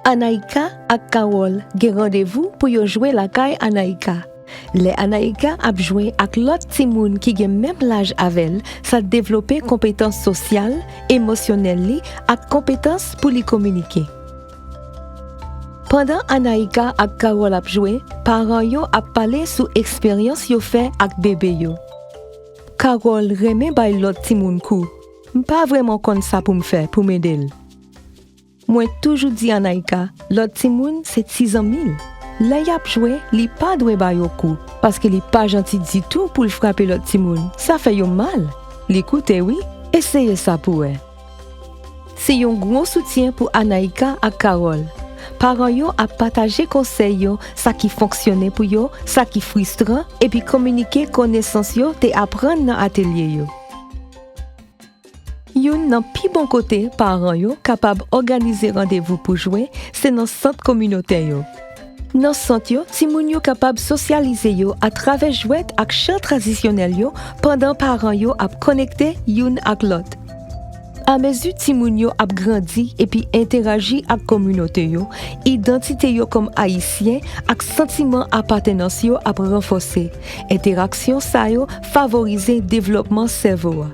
Anaïka ak Carole gen rendez-vous pour yo jouer la caille Anaïka. Les Anaïka ap joué ak l'autre ti moun qui gen même l'âge avec, ça développer compétences sociales, émotionnelles li ak compétences pour li communiquer. Pendant Anaïka ak Carole ap joué, parents yo ap parler sous expérience yo fait ak bébé yo. Carole remet bay l'autre ti moun kou. M'pas vraiment kon ça pour me faire pour m'aider. Moi toujours dit Anaïka, l'autre ti moun c'est 6 ans mille. Là y ap joué, li pas doué ba yo coup parce que li pas gentil du tout pour le frapper l'autre ti moun. Ça fait yo mal. L'écoutez oui, essayez ça pour elle. C'est un gros soutien pour Anaïka et Carole. Parents yo a partagé conseil yo, ça qui fonctionnait pour yo, ça qui frustrant et puis communiquer connaissance yo te apprendre dans atelier yo. Yon nan pi bon côté parents yo capable organiser rendez-vous pour jouer, c'est dans centre communautaire yo. Dans centre yo, ti moun yo capable socialiser yo à travers jouet ak chant traditionnel yo pendant parents yo ap connecter yon ak l'autre. À mesure ti moun yo ap grandi et puis interagi ak communauté yo, identité yo comme haïtien ak sentiment appartenance yo ap renforcer. Interaction sa yo favoriser développement cerveau.